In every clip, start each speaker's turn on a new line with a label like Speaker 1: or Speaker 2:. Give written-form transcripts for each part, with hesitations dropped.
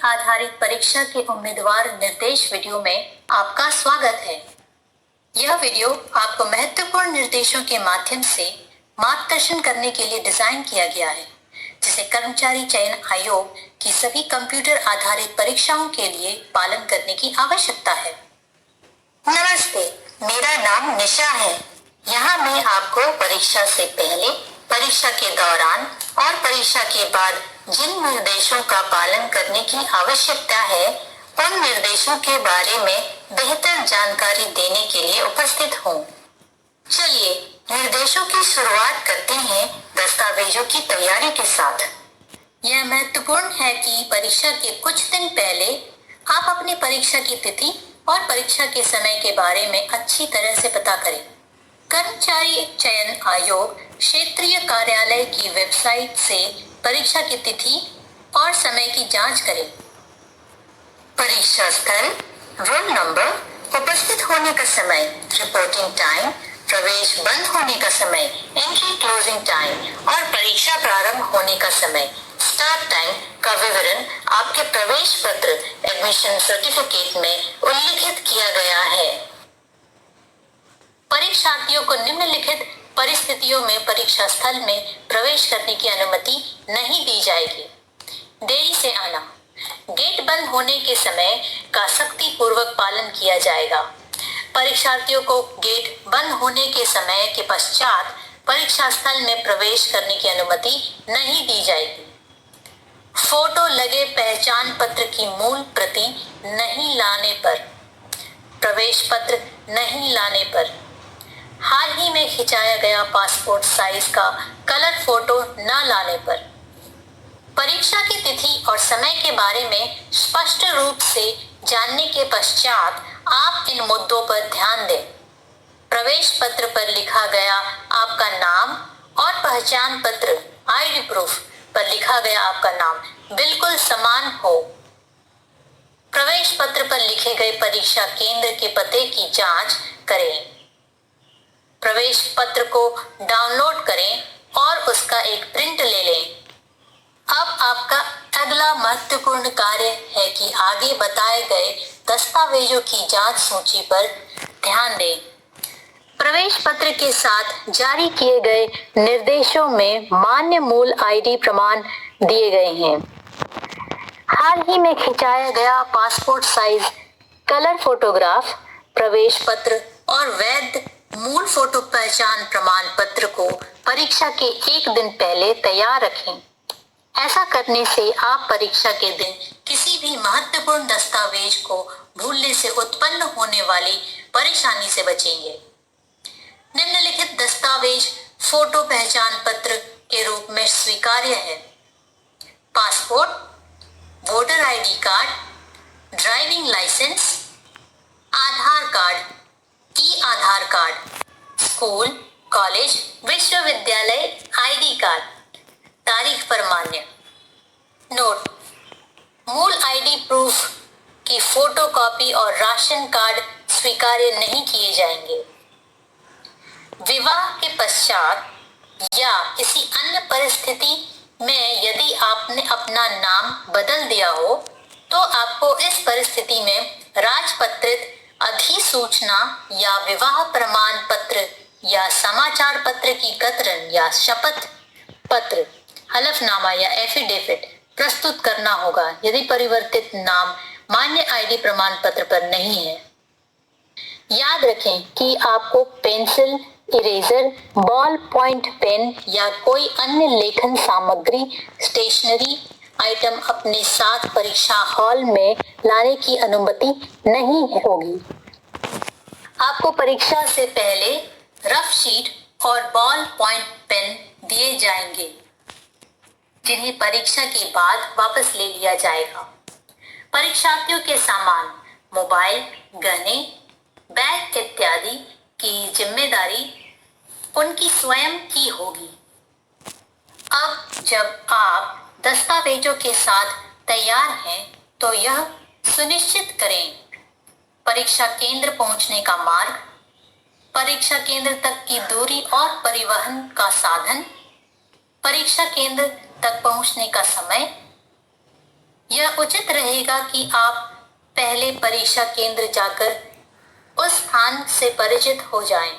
Speaker 1: आधारित परीक्षा के उम्मीदवार निर्देश वीडियो में आपका स्वागत है। यह वीडियो आपको महत्वपूर्ण निर्देशों के माध्यम से मार्गदर्शन करने के लिए डिजाइन किया गया है, जिसे कर्मचारी चयन आयोग की सभी कंप्यूटर आधारित परीक्षाओं के लिए पालन करने की आवश्यकता है। नमस्ते, मेरा नाम निशा है। यहाँ मैं आपको परीक्षा से पहले, परीक्षा के दौरान और परीक्षा के बाद जिन निर्देशों का पालन करने की आवश्यकता है, उन निर्देशों के बारे में बेहतर जानकारी देने के लिए उपस्थित हूँ। चलिए निर्देशों की शुरुआत करते हैं दस्तावेजों की तैयारी के साथ। यह महत्वपूर्ण है कि परीक्षा के कुछ दिन पहले आप अपनी परीक्षा की तिथि और परीक्षा के समय के बारे में अच्छी तरह से पता करें। कर्मचारी चयन आयोग क्षेत्रीय कार्यालय की वेबसाइट से परीक्षा की तिथि और समय की जांच करें। परीक्षा स्थल, रोल नंबर, उपस्थित होने का समय, रिपोर्टिंग टाइम, प्रवेश बंद होने का समय, एंट्री क्लोजिंग टाइम और परीक्षा प्रारंभ होने का समय, स्टार्ट टाइम का विवरण आपके प्रवेश पत्र एडमिशन सर्टिफिकेट में उल्लिखित किया गया है। परीक्षार्थियों को निम्नलिखित परिस्थितियों में परीक्षा स्थल में प्रवेश करने की अनुमति नहीं दी जाएगी। देरी से आना, गेट बंद होने के समय का सख्ती पूर्वक पालन किया जाएगा। परीक्षार्थियों को गेट बंद होने के समय के पश्चात परीक्षा स्थल में प्रवेश करने की अनुमति नहीं दी जाएगी। फोटो लगे पहचान पत्र की मूल प्रति नहीं लाने पर, प्रवेश पत्र नहीं लाने पर, हाल ही में खिंचाया गया पासपोर्ट साइज का कलर फोटो न लाने पर, परीक्षा की तिथि और समय के बारे में स्पष्ट रूप से जानने के पश्चात आप इन मुद्दों पर ध्यान दें। प्रवेश पत्र पर लिखा गया आपका नाम और पहचान पत्र आईडी प्रूफ पर लिखा गया आपका नाम बिल्कुल समान हो। प्रवेश पत्र पर लिखे गए परीक्षा केंद्र के पते की जांच करें। प्रवेश पत्र को डाउनलोड करें और उसका एक प्रिंट ले लें। अब आपका अगला महत्वपूर्ण कार्य है कि आगे बताए गए दस्तावेजों की जांच सूची पर ध्यान दें। प्रवेश पत्र के साथ जारी किए गए निर्देशों में मान्य मूल आईडी प्रमाण दिए गए हैं। हाल ही में खिंचाया गया पासपोर्ट साइज कलर फोटोग्राफ, प्रवेश पत्र और वैध मूल फोटो पहचान प्रमाण पत्र को परीक्षा के एक दिन पहले तैयार रखें। ऐसा करने से आप परीक्षा के दिन किसी भी महत्वपूर्ण दस्तावेज को भूलने से उत्पन्न होने वाली परेशानी से बचेंगे। निम्नलिखित दस्तावेज फोटो पहचान पत्र के रूप में स्वीकार्य है: passport, voter ID card, driving license, Aadhaar card, E Aadhaar card, school, college, विश्वविद्यालय आईडी कार्ड, तारीख पर मान्य। नोट: मूल आईडी प्रूफ की फोटो कॉपी और राशन कार्ड स्वीकार्य नहीं किए जाएंगे। विवाह के पश्चात या किसी अन्य परिस्थिति में यदि आपने अपना नाम बदल दिया हो, तो आपको इस परिस्थिति में राजपत्रित अधिसूचना या विवाह प्रमाण पत्र या समाचार पत्र की कतरन या शपथ पत्र, हलफनामा या एफिडेविट प्रस्तुत करना होगा यदि परिवर्तित नाम मान्य आईडी प्रमाण पत्र पर नहीं है। याद रखें कि आपको pencil, eraser, ball point pen या कोई अन्य लेखन सामग्री, स्टेशनरी आइटम अपने साथ परीक्षा हॉल में लाने की अनुमति नहीं होगी। आपको परीक्षा से पहले रफ शीट और बॉल पॉइंट पेन दिए जाएंगे, जिन्हें परीक्षा के बाद वापस ले लिया जाएगा। परीक्षार्थियों के सामान, मोबाइल, गहने, बैग इत्यादि की जिम्मेदारी उनकी स्वयं की होगी। अब जब आप दस्तावेजों के साथ तैयार हैं, तो यह सुनिश्चित करें: परीक्षा केंद्र पहुंचने का मार्ग, परीक्षा केंद्र तक की दूरी और परिवहन का साधन, परीक्षा केंद्र तक पहुंचने का समय, यह उचित रहेगा कि आप पहले परीक्षा केंद्र जाकर उस स्थान से परिचित हो जाएं।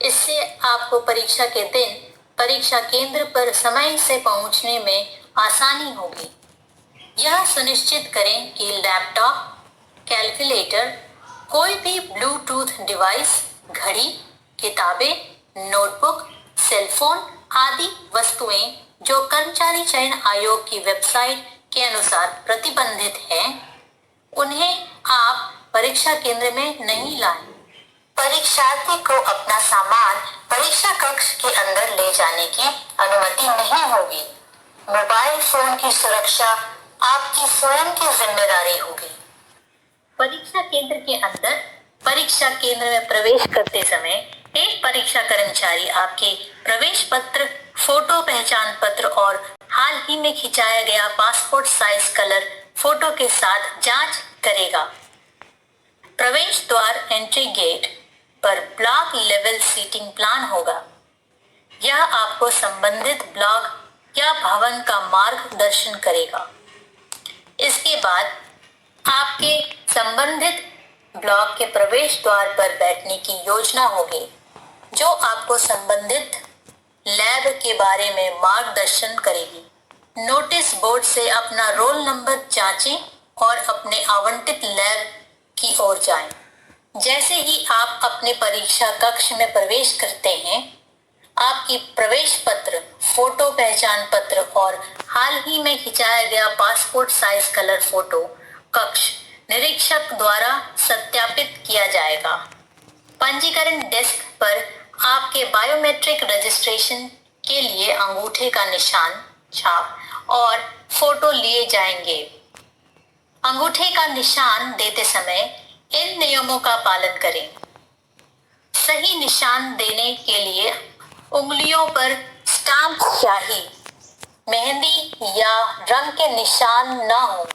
Speaker 1: इससे आपको परीक्षा के दिन परीक्षा केंद्र पर समय से पहुंचने में आसानी होगी। यह सुनिश्चित करें कि लैपटॉप, कैलकुलेटर, कोई भी ब्लूटूथ डिवाइस, घड़ी, किताबें, नोटबुक, सेलफोन आदि वस्तुएं जो कर्मचारी चयन आयोग की वेबसाइट के अनुसार प्रतिबंधित हैं, उन्हें आप परीक्षा केंद्र में नहीं लाएं। परीक्षार्थी को अपना सामान परीक्षा कक्ष के अंदर ले जाने की अनुमति नहीं होगी। मोबाइल फोन की सुरक्षा आपकी स्वयं की जिम्मेदारी होगी। परीक्षा केंद्र के अंदर परीक्षा केंद्र में प्रवेश करते समय एक परीक्षा कर्मचारी आपके प्रवेश पत्र, फोटो पहचान पत्र और हाल ही में खिंचाया गया पासपोर्ट साइज कलर फोटो के साथ जांच करेगा। प्रवेश द्वार एंट्री गेट पर ब्लॉक लेवल सीटिंग प्लान होगा। यह आपको संबंधित ब्लॉक या भवन का मार्गदर्शन करेगा। इसके बाद आपके संबंधित ब्लॉक के प्रवेश द्वार पर बैठने की योजना होगी, जो आपको संबंधित लैब के बारे में मार्गदर्शन करेगी। नोटिस बोर्ड से अपना रोल नंबर जांचें और अपने आवंटित लैब की ओर जाएं। जैसे ही आप अपने परीक्षा कक्ष में प्रवेश करते हैं, आपकी प्रवेश पत्र, फोटो पहचान पत्र और हाल ही में खिंचाया गया पासपोर्ट साइज कलर फोटो कक्ष निरीक्षक द्वारा सत्यापित किया जाएगा। पंजीकरण डेस्क पर आपके बायोमेट्रिक रजिस्ट्रेशन के लिए अंगूठे का निशान, छाप और फोटो लिए जाएंगे। अंगूठे का निशान देते समय इन नियमों का पालन करें। सही निशान देने के लिए उंगलियों पर स्टाम्प, स्याही, मेहंदी या रंग के निशान न हो।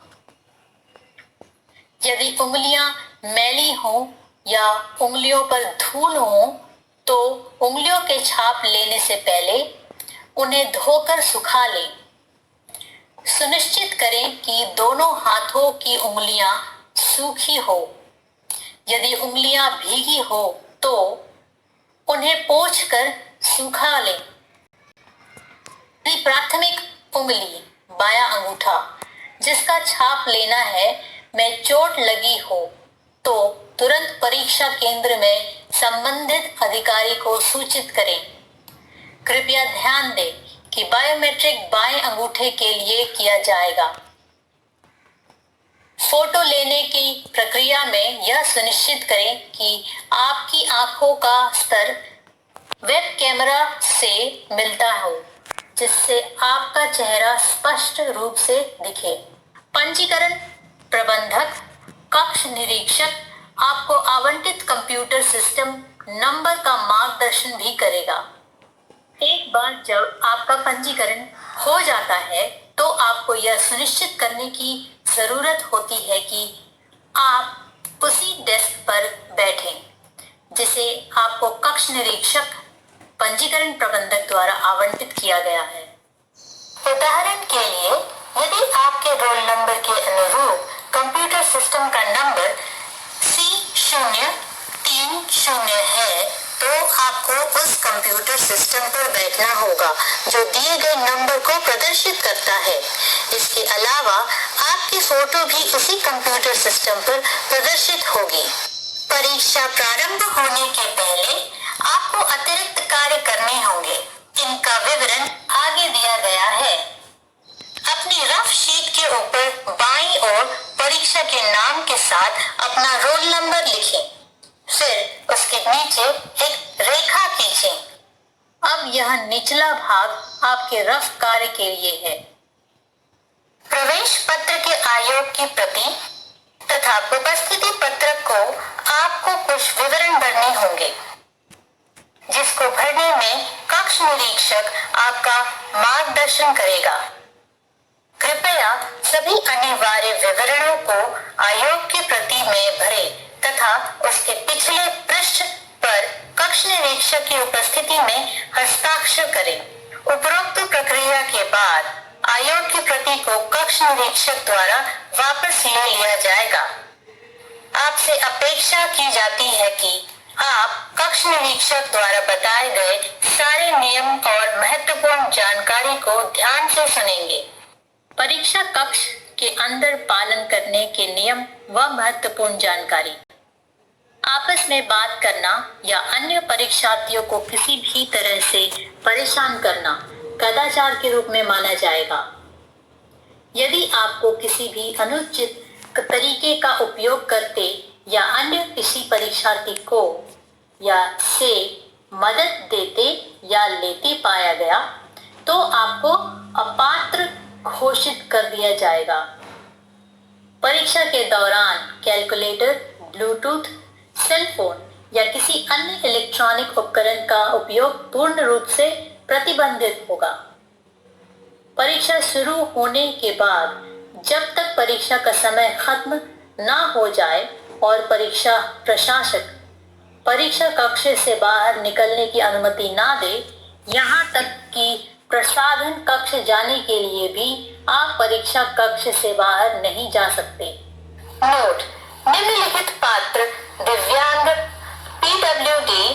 Speaker 1: यदि उंगलियां मैली हों या उंगलियों पर धूल हो, तो उंगलियों के छाप लेने से पहले उन्हें धोकर सुखा लें। सुनिश्चित करें कि दोनों हाथों की उंगलियां सूखी हो। यदि उंगलियां भीगी हो तो उन्हें पोंछकर सुखा लें। यदि प्राथमिक उंगली, बायां अंगूठा, जिसका छाप लेना है, में चोट लगी हो, तो तुरंत परीक्षा केंद्र में संबंधित अधिकारी को सूचित करें। कृपया ध्यान दें कि बायोमेट्रिक बाएं अंगूठे के लिए किया जाएगा। फोटो लेने की प्रक्रिया में यह सुनिश्चित करें कि आपकी आंखों का स्तर वेब कैमरा से मिलता हो, जिससे आपका चेहरा स्पष्ट रूप से दिखे। पंजीकरण प्रबंधक, कक्ष निरीक्षक आपको आवंटित कंप्यूटर सिस्टम नंबर का मार्गदर्शन भी करेगा। एक बार जब आपका पंजीकरण हो जाता है, तो आपको यह सुनिश्चित करने की जरूरत होती है कि आप उसी डेस्क पर बैठें, जिसे आपको कक्ष निरीक्षक, पंजीकरण प्रबंधक द्वारा आवंटित किया गया है। उदाहरण के लिए, यदि आपके रोल नंबर के अनुरूप कंप्यूटर सिस्टम का नंबर C030 है, तो आपको उस कंप्यूटर सिस्टम पर बैठना होगा जो दिए गए नंबर को प्रदर्शित करता है। इसके अलावा आपकी फोटो भी उसी कंप्यूटर सिस्टम पर प्रदर्शित होगी। परीक्षा प्रारंभ होने के पहले आपको अतिरिक्त कार्य करने होंगे। इनका विवरण आगे दिया गया है। अपनी रफ शीट के ऊपर बाईं ओर परीक्षा के नाम के साथ अपना रोल नंबर लिखें। फिर उसके नीचे एक रेखा खींचें। अब यह निचला भाग आपके रफ कार्य के लिए है। प्रवेश पत्र के आयोग की प्रति तथा उपस्थिति पत्र को आपको कुछ विवरण भरने होंगे, जिसको भरने में कक्ष निरीक्षक आपका मार्गदर्शन करेगा। कृपया सभी अनिवार्य विवरणों को आयोग की प्रति में भरें तथा उसके पिछले पृष्ठ पर कक्ष निरीक्षक की उपस्थिति में हस्ताक्षर करें। उपरोक्त प्रक्रिया के बाद आयोग की प्रति को कक्ष निरीक्षक द्वारा वापस ले लिया जाएगा। आपसे अपेक्षा की जाती है कि आप कक्ष निरीक्षक द्वारा बताए गए सारे नियम और महत्वपूर्ण जानकारी को ध्यान से सुनेंगे। परीक्षा कक्ष के अंदर पालन करने के नियम व महत्वपूर्ण जानकारी। आपस में बात करना या अन्य परीक्षार्थियों को किसी भी तरह से परेशान करना कदाचार के रूप में माना जाएगा। यदि आपको किसी भी अनुचित तरीके का उपयोग करते या अन्य किसी परीक्षार्थी को या से मदद देते या लेते पाया गया तो आपको अपात्र घोषित कर दिया जाएगा। परीक्षा के दौरान कैलकुलेटर, ब्लूटूथ, सेल फोन या किसी अन्य इलेक्ट्रॉनिक उपकरण का उपयोग पूर्ण रूप से प्रतिबंधित होगा। परीक्षा शुरू होने के बाद जब तक परीक्षा का समय खत्म ना हो जाए और परीक्षा प्रशासक परीक्षा कक्ष से बाहर निकलने की अनुमति ना दे, यहाँ तक कि प्रसाधन कक्ष जाने के लिए भी आप परीक्षा कक्ष से बाहर नहीं जा सकते। नोट: निम्नलिखित पात्र दिव्यांग पीडब्ल्यूडी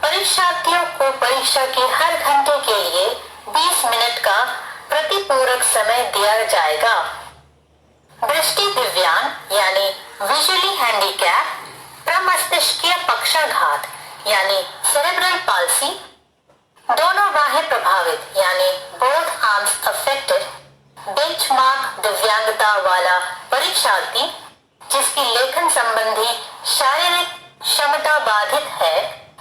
Speaker 1: परीक्षार्थियों को परीक्षा के हर घंटे के लिए 20 मिनट का प्रतिपूरक समय दिया जाएगा। दृष्टि दिव्यांग यानी विजुअली हैंडीकैप, प्रमस्तिष्कीय पक्षाघात यानी सेरेब्रल पाल्सी, दोनों बाहें प्रभावित यानी बोथ आर्म्स अफेक्टेड, बेंचमार्क दिव्यांगता वाला परीक्षार्थी जिसकी लेखन संबंधी शारीरिक क्षमता बाधित है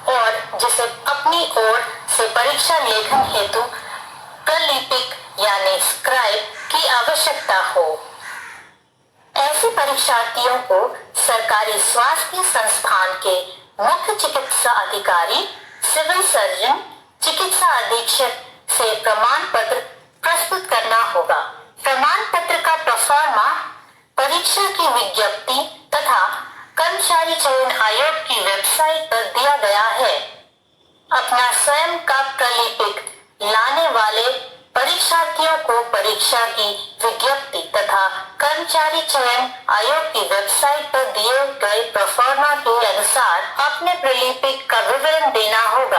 Speaker 1: और जिसे अपनी ओर से परीक्षा लेखन हेतु प्रलिपिक यानी स्क्राइब की आवश्यकता हो। ऐसे परीक्षार्थियों को सरकारी स्वास्थ्य संस्थान के मुख्य चिकित्सा अधिकारी, सिविल सर्जन, चिकित्सा अधीक्षक से प्रमाण पत्र प्रस्तुत करना होगा। प्रमाण पत्र का प्रोफार्मा परीक्षा की विज्ञप्ति तथा कर्मचारी चयन आयोग की वेबसाइट पर दिया गया है। अपना स्वयं का प्रलिपिक लाने वाले परीक्षार्थियों को परीक्षा की विज्ञप्ति तथा कर्मचारी चयन आयोग की वेबसाइट पर दिए गए प्रोफार्मा के अनुसार अपने प्रलिपिक का विवरण देना होगा।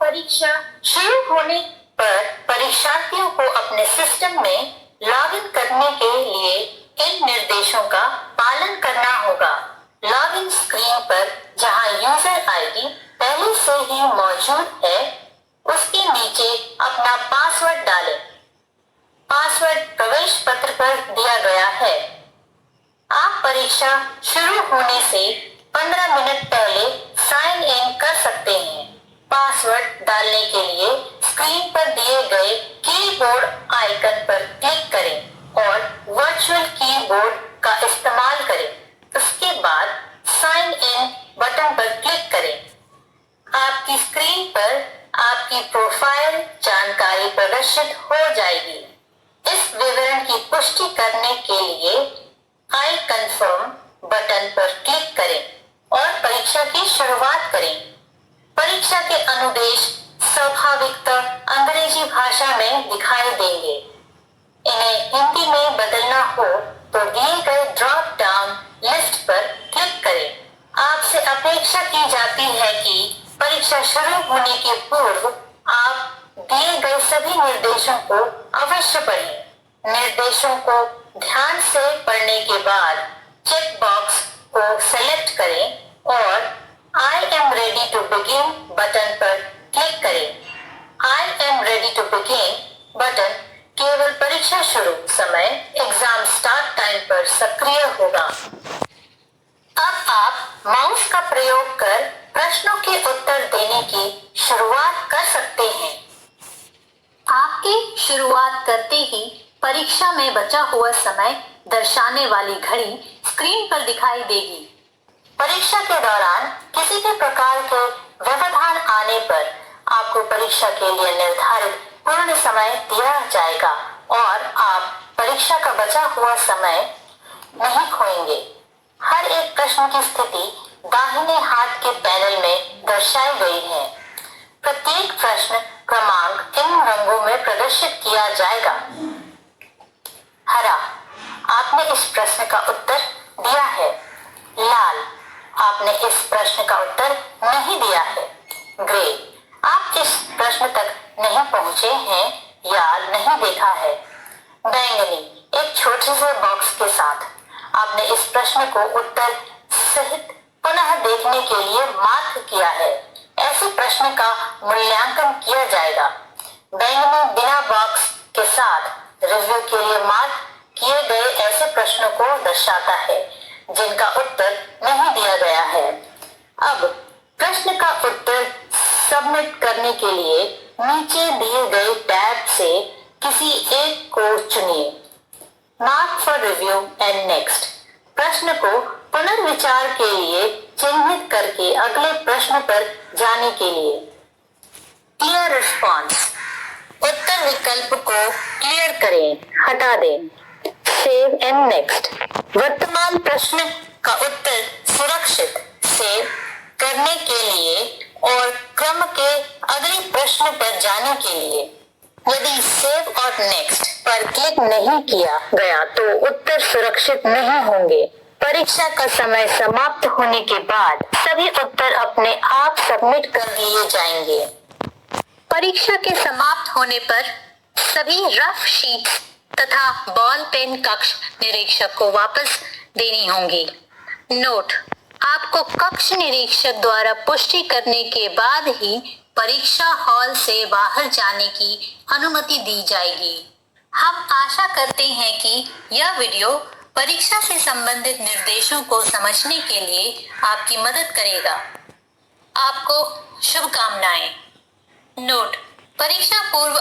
Speaker 1: परीक्षा शुरू होने पर परीक्षार्थियों को अपने सिस्टम में लॉगिन करने के लिए इन निर्देशों का पालन करना होगा। लॉगिन स्क्रीन पर जहां यूजर आईडी पहले से ही मौजूद है, उसके नीचे अपना पासवर्ड डालें। पासवर्ड प्रवेश पत्र पर दिया गया है। आप परीक्षा शुरू होने से 15 मिनट पहले साइन इन कर सकते हैं। पासवर्ड डालने के लिए स्क्रीन पर दिए गए कीबोर्ड आइकन पर क्लिक करें और वर्चुअल कीबोर्ड का इस्तेमाल करें। उसके बाद साइन इन बटन पर क्लिक करें। आपकी स्क्रीन पर आपकी प्रोफाइल जानकारी प्रदर्शित हो जाएगी। इस विवरण की पुष्टि करने के लिए आई कंफर्म बटन पर क्लिक करें और परीक्षा की शुरुआत करें। परीक्षा के अनुदेश स्वाभाविकतः अंग्रेजी भाषा में दिखाई देंगे। इन्हें हिंदी में बदलना हो तो दिए गए ड्रॉप डाउन लिस्ट पर क्लिक करें। आपसे अपेक्षा की जाती है कि परीक्षा शुरू होने के पूर्व आप दिए गए सभी निर्देशों को अवश्य पढ़ें। निर्देशों को ध्यान से पढ़ने के बाद चेक बॉक्स को सेलेक्ट करें और I am ready to begin button पर क्लिक करें। I am ready to begin button केवल परीक्षा शुरू समय एग्जाम स्टार्ट टाइम पर सक्रिय होगा। अब आप माउस का प्रयोग कर प्रश्नों के उत्तर देने की शुरुआत कर सकते हैं। आपके शुरुआत करते ही परीक्षा में बचा हुआ समय दर्शाने वाली घड़ी स्क्रीन पर दिखाई देगी। परीक्षा के दौरान किसी भी प्रकार के व्यवधान आने पर आपको परीक्षा के लिए निर्धारित पूर्ण समय दिया जाएगा और आप परीक्षा का बचा हुआ समय नहीं खोएंगे। हर एक प्रश्न की स्थिति दाहिने हाथ के पैनल में दर्शाई गई है। प्रत्येक प्रश्न क्रमांक इन रंगों में प्रदर्शित किया जाएगा। हरा, आपने इस प्रश्न का उत्तर दिया है। लाल, आपने इस प्रश्न का उत्तर नहीं दिया है। ग्रे, आप इस प्रश्न तक नहीं पहुंचे हैं या नहीं देखा है। बैंगनी, एक छोटे से बॉक्स के साथ आपने इस प्रश्न को उत्तर सहित पुनः देखने के लिए मार्क किया है। ऐसे प्रश्न का मूल्यांकन किया जाएगा। बैंगनी बिना बॉक्स के साथ रिव्यू के लिए मार्क किए गए ऐसे प्रश्नों को दर्शाता है जिनका उत्तर नहीं दिया गया है। अब प्रश्न का उत्तर सबमिट करने के लिए नीचे दिए गए टैब से किसी एक को चुनिए। Mark for review and next, प्रश्न को पुनर्विचार के लिए चिन्हित करके अगले प्रश्न पर जाने के लिए। क्लियर रिस्पॉन्स, उत्तर विकल्प को क्लियर करें, हटा दें। सेव एंड नेक्स्ट, वर्तमान प्रश्न का उत्तर सुरक्षित सेव करने के लिए और क्रम के अगले प्रश्न पर जाने के लिए। यदि सेव और नेक्स्ट पर क्लिक नहीं किया गया तो उत्तर सुरक्षित नहीं होंगे। परीक्षा का समय समाप्त होने के बाद सभी उत्तर अपने आप सबमिट कर दिए जाएंगे। परीक्षा के समाप्त होने पर सभी रफ शीट्स तथा बॉल पेन कक्ष निरीक्षक को वापस देनी होंगी। नोट, आपको कक्ष निरीक्षक द्वारा पुष्टि करने के बाद ही परीक्षा हॉल से बाहर जाने की अनुमति दी जाएगी। हम आशा करते हैं कि यह वीडियो परीक्षा से संबंधित निर्देशों को समझने के लिए आपकी मदद करेगा। आपको शुभकामनाएं। नोट, परीक्षा पूर्व